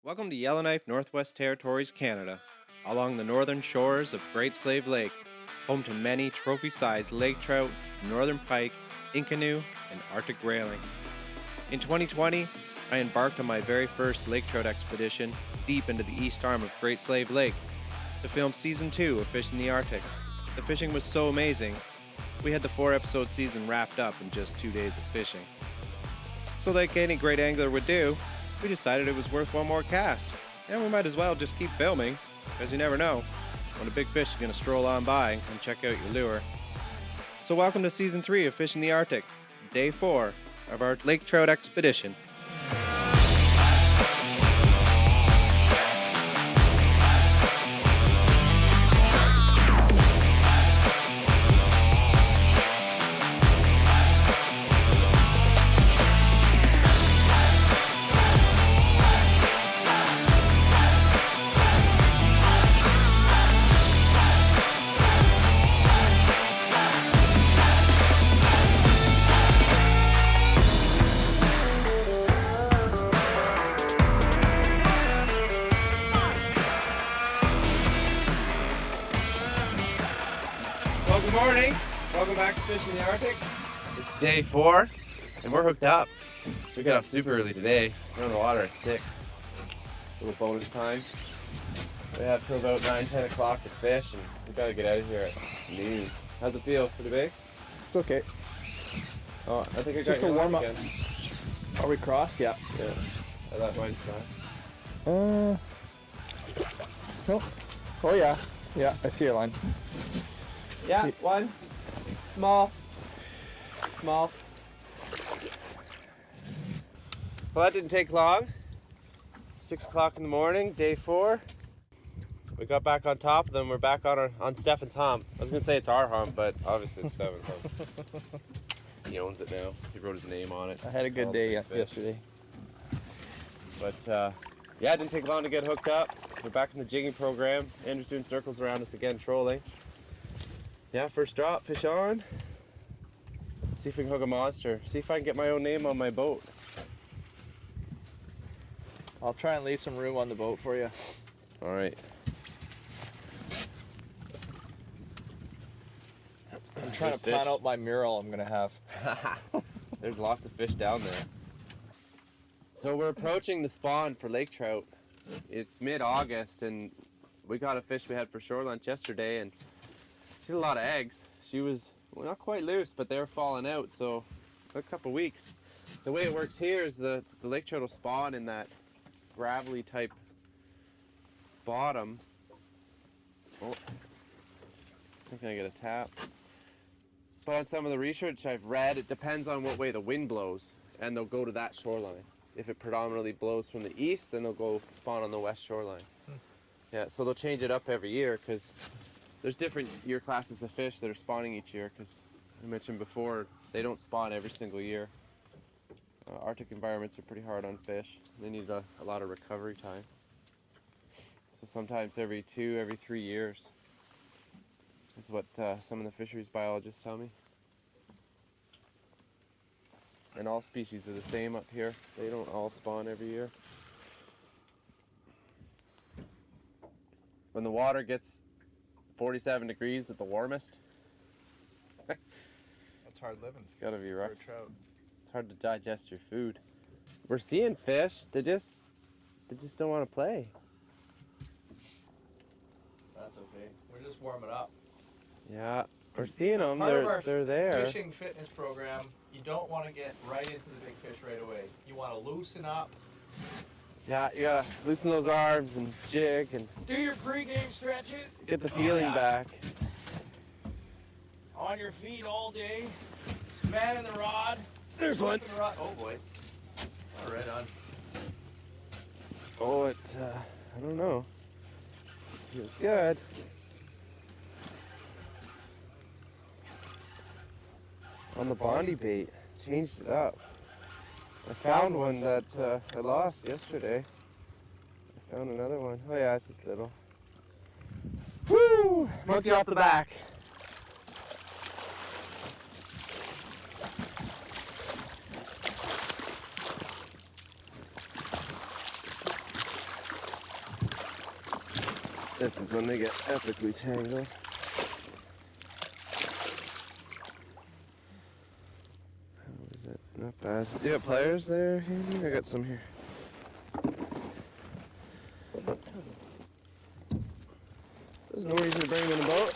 Welcome to Yellowknife, Northwest Territories, Canada, along the northern shores of Great Slave Lake, home to many trophy-sized lake trout, northern pike, Inconoo, and Arctic grayling. In 2020, I embarked on my very first lake trout expedition deep into the east arm of Great Slave Lake to film Season 2 of Fish in the Arctic. The fishing was so amazing, we had the 4-episode season wrapped up in just 2 days of fishing. So like any great angler would do, we decided it was worth one more cast, and we might as well just keep filming, because you never know when a big fish is going to stroll on by and come check out your lure. So welcome to Season 3 of Fish in the Arctic, Day 4 of our lake trout expedition. Good morning. Welcome back to Fish in the Arctic. It's Day 4, and we're hooked up. We got off super early today. We're on the water at 6. A little bonus time. We have till about 9, 10 o'clock to fish, and we gotta get out of here at noon. How's it feel? Pretty big? It's okay. Oh, I think I got Just your a warm up. again. Are we cross? Yeah. Yeah. I thought mine's not. No. Oh yeah. Yeah, I see your line. Yeah, one. Small. Well, that didn't take long. 6 o'clock in the morning, Day 4. We got back on top of them. We're back on Stefan's hump. I was gonna say it's our hump, but obviously it's Stefan's hump. He owns it now. He wrote his name on it. I had a good day yesterday. But yeah, it didn't take long to get hooked up. We're back in the jigging program. Andrew's doing circles around us again, trolling. Yeah, first drop, fish on. See if we can hook a monster. See if I can get my own name on my boat. I'll try and leave some room on the boat for you. All right. I'm trying to plan out my mural I'm gonna have. There's lots of fish down there. So we're approaching the spawn for lake trout. It's mid-August, and we got a fish we had for shore lunch yesterday, and she had a lot of eggs. She was, well, not quite loose, but they were falling out, so a couple weeks. The way it works here is the lake trout will spawn in that gravelly type bottom. Oh, I think I get a tap. But on some of the research I've read, it depends on what way the wind blows, and they'll go to that shoreline. If it predominantly blows from the east, then they'll go spawn on the west shoreline. Yeah, so they'll change it up every year, because there's different year classes of fish that are spawning each year, because I mentioned before, they don't spawn every single year. Arctic environments are pretty hard on fish. They need a lot of recovery time. So sometimes every 2, every 3 years is what some of the fisheries biologists tell me. And all species are the same up here. They don't all spawn every year. When the water gets 47 degrees at the warmest, That's hard living. it's gotta be rough. For a trout. It's hard to digest your food. We're seeing fish. They just don't want to play. That's okay. We're just warming up. Yeah, we're seeing them. Part of our They're there. fishing fitness program, you don't want to get right into the big fish right away. You want to loosen up. Yeah, you gotta loosen those arms and jig and Do your pregame stretches. get the feeling back. On your feet all day. Man in the rod. There's one. The rod. Oh boy. Oh, right on. Oh, I don't know. It's good. On the Bondi bait, changed it up. I found one that I lost yesterday. I found another one. Oh yeah, it's just little. Woo! Monkey off the back. This is when they get epically tangled. How is it? Not bad. Do you got pliers there, handy? I got some here. There's no reason to bring them in the boat.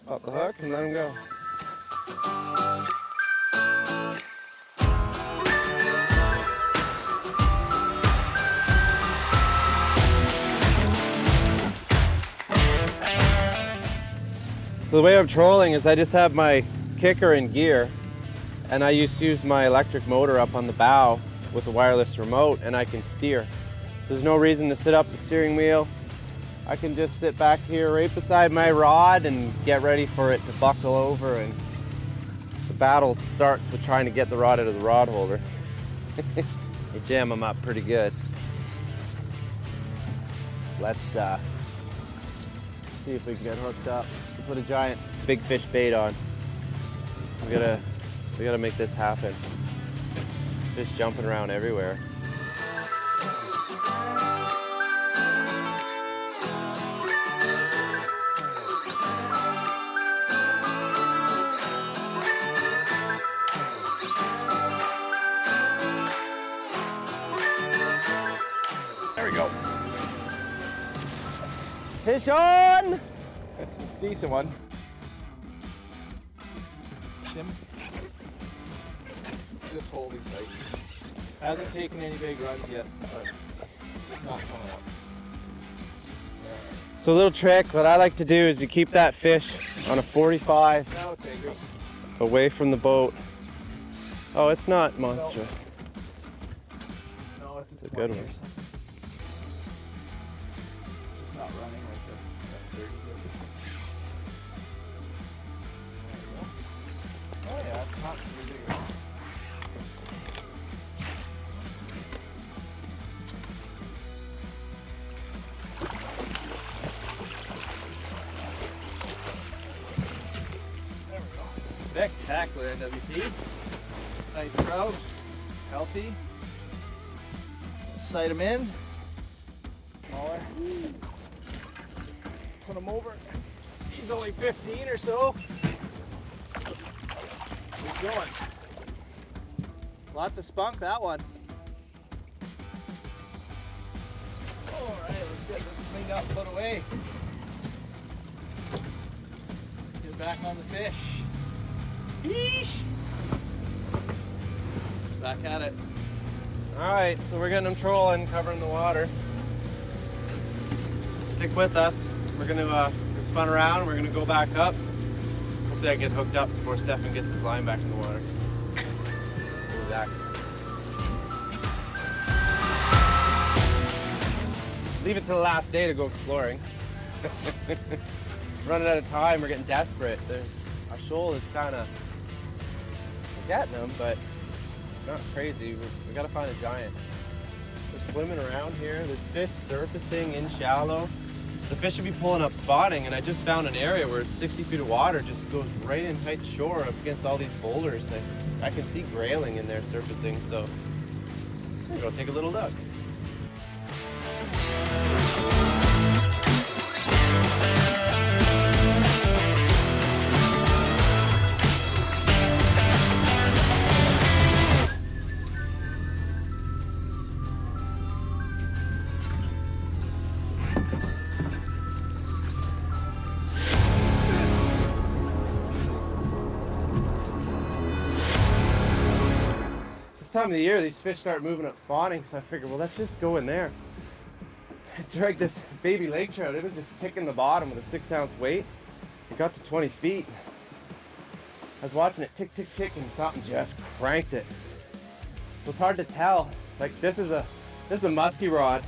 Pop the hook and let them go. So the way I'm trolling is I just have my kicker in gear, and I used to use my electric motor up on the bow with a wireless remote, and I can steer. So there's no reason to sit up the steering wheel. I can just sit back here right beside my rod and get ready for it to buckle over, and the battle starts with trying to get the rod out of the rod holder. You jam them up pretty good. Let's see if we can get hooked up. Put a giant big fish bait on. We gotta make this happen. Fish jumping around everywhere. There we go. Fish on! It's a decent one. Jim. It's just holding tight. Hasn't taken any big runs yet, but it's not coming up. So a little trick, what I like to do is you keep that fish on a 45 Now it's angry. away from the boat. Oh, it's not monstrous. No, it's a good one. It's just not running like the 30. Oh yeah, it's not really big. There we go. Spectacular NWP. Nice trout. Healthy. Sight him in. Smaller. Put him over. He's only 15 or so. He's going. Lots of spunk, that one. Alright, let's get this cleaned up, put away. Get back on the fish. Yeesh! Back at it. Alright, so we're getting them trolling, covering the water. Stick with us. We're gonna spun around, we're gonna go back up. Hopefully I get hooked up before Stefan gets his line back in the water. Exactly. Leave it to the last day to go exploring. Running out of time, we're getting desperate. Our shoal is kinda, we're getting them, but not crazy. We gotta find a giant. They're swimming around here. There's fish surfacing in shallow. The fish should be pulling up spawning, and I just found an area where it's 60 feet of water just goes right in tight to shore up against all these boulders. I can see grayling in there surfacing, so I'm gonna go take a little look. Time of the year these fish start moving up spawning, so I figured, well, let's just go in there. I dragged this baby lake trout. It was just ticking the bottom with a 6-ounce weight. It got to 20 feet. I was watching it tick tick tick and something just cranked it. So it's hard to tell. Like this is a musky rod.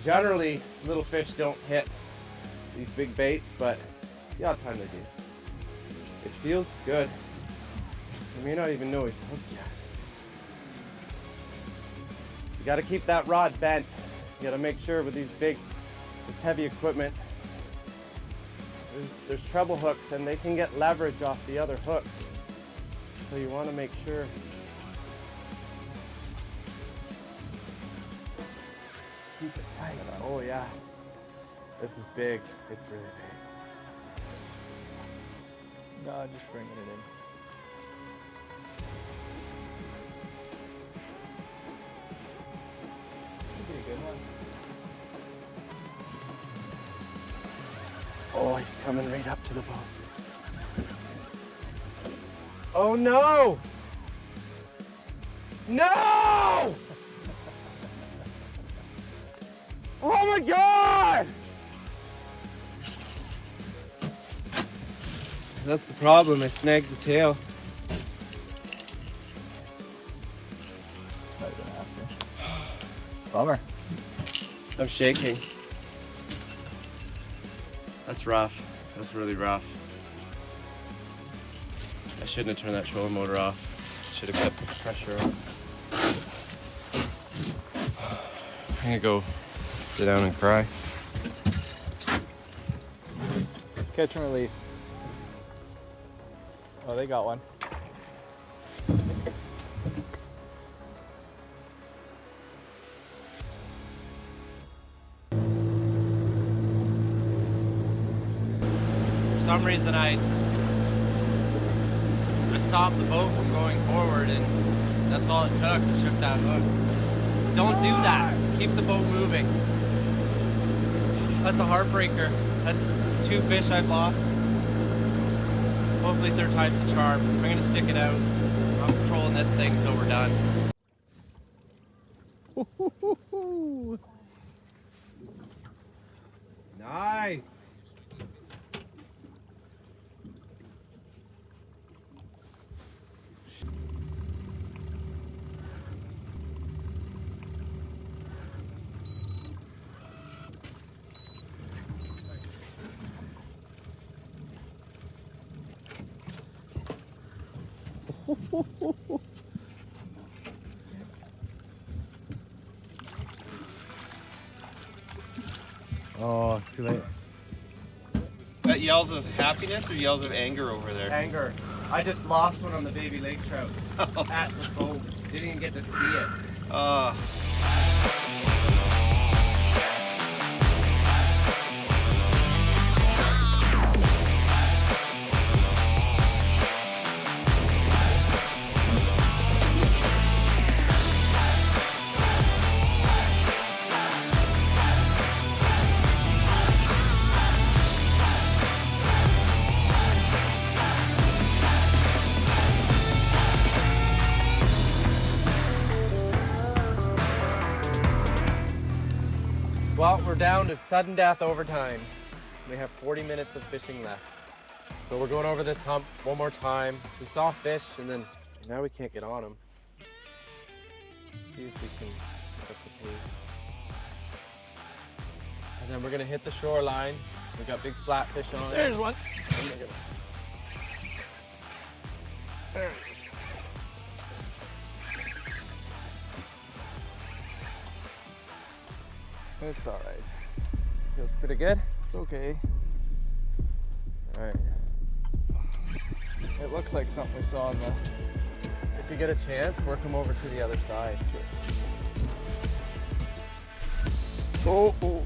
Generally little fish don't hit these big baits, but the odd time they do. It feels good. You may not even know he's hooked yet. You gotta keep that rod bent. You gotta make sure with this heavy equipment, there's treble hooks and they can get leverage off the other hooks. So you wanna make sure. Keep it tight. Oh yeah. This is big. It's really big. No, just bringing it in. Could be a good one. Oh, he's coming right up to the boat. Oh no! No! Oh my God! That's the problem, I snagged the tail. Not gonna have to. Bummer. I'm shaking. That's rough. That's really rough. I shouldn't have turned that trolling motor off. Should have kept the pressure on. I'm gonna go sit down and cry. Catch and release. Oh, they got one. For some reason I stopped the boat from going forward, and that's all it took. I shook that hook. Don't do that. Keep the boat moving. That's a heartbreaker. That's 2 fish I've lost. Hopefully third time's the charm. I'm gonna stick it out. I'm controlling this thing until we're done. Nice. Oh, see that? That yells of happiness or yells of anger over there? Anger. I just lost one on the baby lake trout at the boat. Didn't even get to see it. Well, we're down to sudden death overtime. We have 40 minutes of fishing left. So we're going over this hump one more time. We saw fish and then now we can't get on them. Let's see if we can pick up the pace. And then we're gonna hit the shoreline. We got big flatfish on it. There's one. There it is. It's all right. Feels pretty good. It's okay. All right. It looks like something we saw on the. If you get a chance, work them over to the other side. Oh, oh.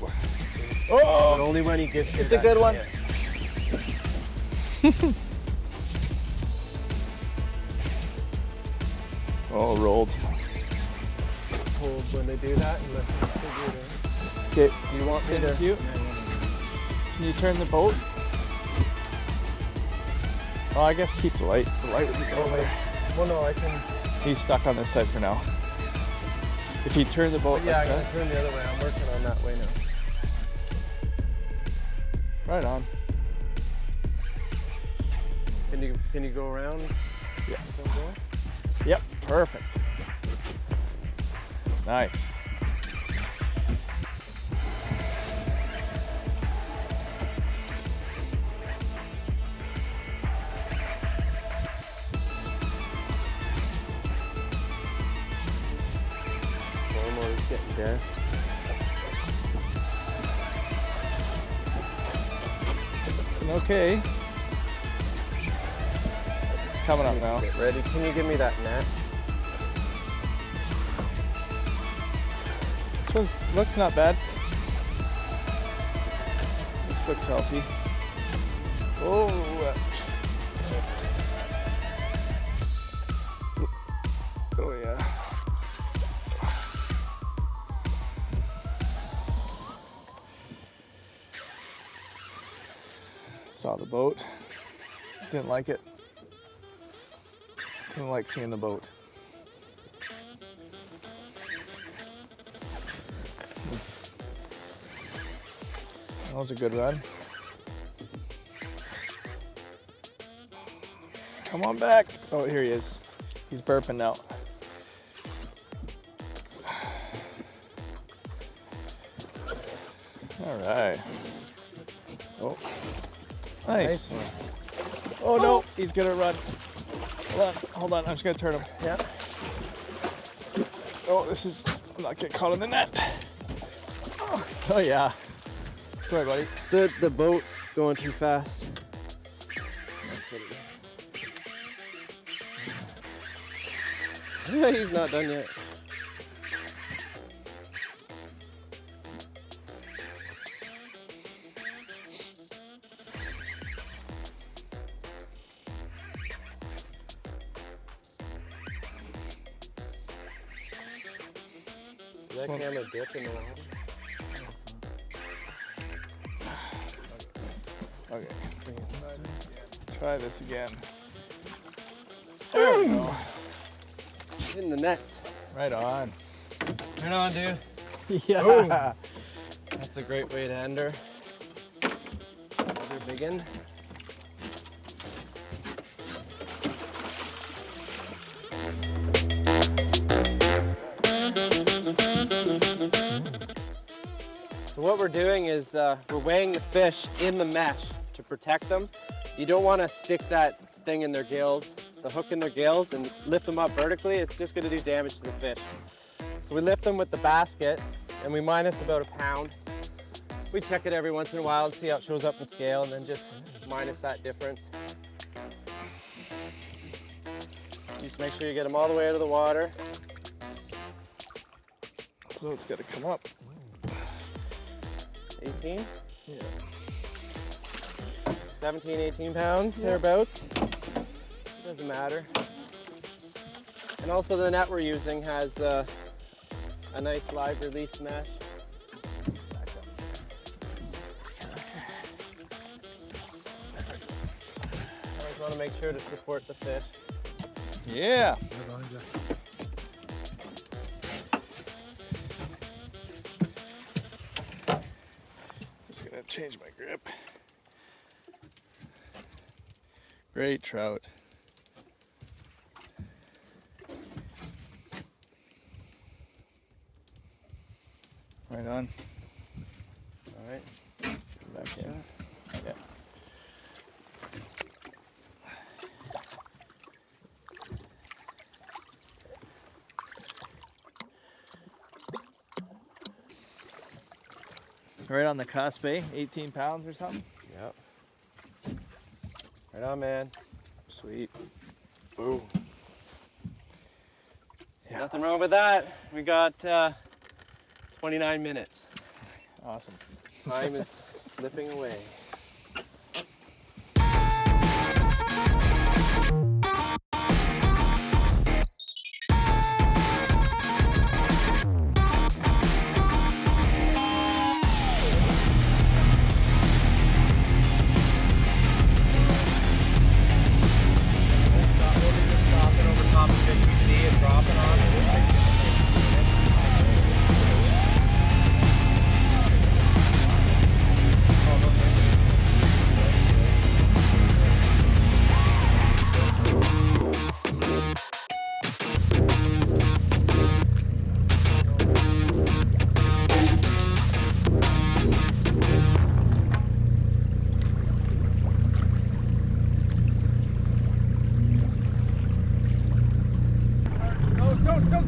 But only when he gives you It's a that good one. chance. Oh, rolled. Hold when they do that and let them figure it out. Okay. Do you want me to? Thank you. Can you turn the boat? Oh, I guess keep the light. The light would be good over there. Well, no, I can. He's stuck on this side for now. If you turn the boat Yeah, like I that. can turn the other way. I'm working on that way now. Right on. Can you go around? Yeah. Yep, perfect. Nice. Almost getting there. Okay. Coming up now. Get ready. Can you give me that net? This one looks not bad. This looks healthy. Oh. Oh yeah. Saw the boat. Didn't like it. Didn't like seeing the boat. That was a good run. Come on back. Oh, here he is. He's burping now. All right. Oh, nice. Oh no, he's gonna run. Hold on, I'm just gonna turn him. Yeah. Oh, I'm not getting caught in the net. Oh yeah. Sorry, buddy. The boat's going too fast. That's what it is. He's not done yet. Is that camera dip in the water? Okay. Try this again. There we go. In the net. Right on. Right on, dude. Yeah. That's a great way to end her. Another big one. So what we're doing is we're weighing the fish in the mesh to protect them. You don't want to stick that thing in their gills, the hook in their gills, and lift them up vertically. It's just going to do damage to the fish. So we lift them with the basket and we minus about a pound. We check it every once in a while and see how it shows up in the scale, and then just minus that difference. Just make sure you get them all the way out of the water. So it's got to come up. 18? Yeah. 17, 18 pounds, thereabouts. Doesn't matter. And also the net we're using has a nice live release mesh. Back up. Always want to make sure to support the fish. Yeah. Just gonna change my grip. Great trout. Right on. All right. Come back in. Yeah. Right on the cusp, eh? 18 pounds or something? Yep. Right on, man. Sweet. Boom. Yeah. Nothing wrong with that. We got 29 minutes. Awesome. Time is slipping away.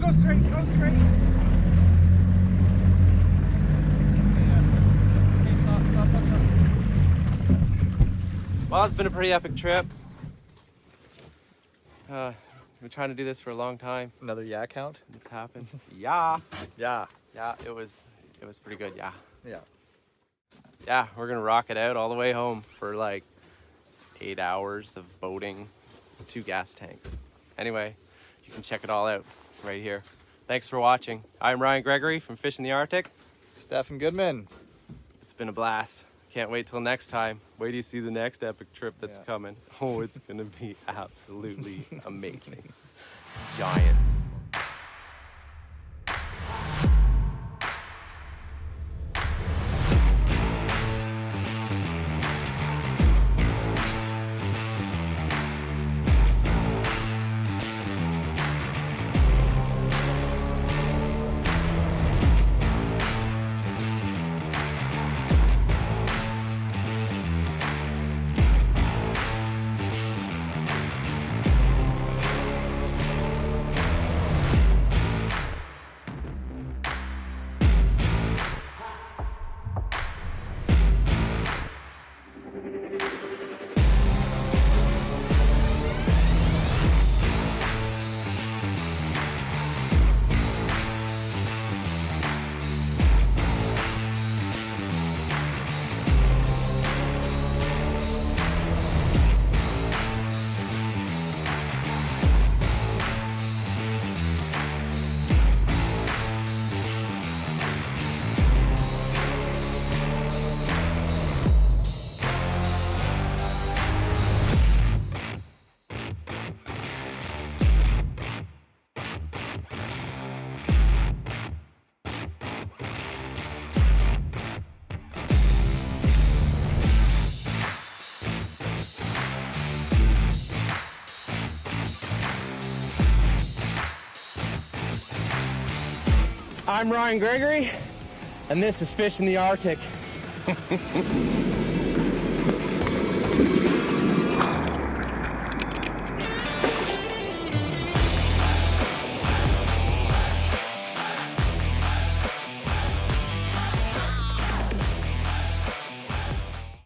Go straight, go straight. Well, it's been a pretty epic trip. We've been trying to do this for a long time. Another yak count? It's happened. Yeah. Yeah. Yeah, it was pretty good, yeah. Yeah. yeah, we're gonna rock it out all the way home for like 8 hours of boating, 2 gas tanks. Anyway, you can check it all out right here. Thanks for watching. I'm Ryan Gregory from Fishing the Arctic. Stephen Goodman. It's been a blast. Can't wait till next time. Wait till you see the next epic trip that's coming. Oh, it's gonna be absolutely amazing. Giants. I'm Ryan Gregory, and this is Fishing the Arctic.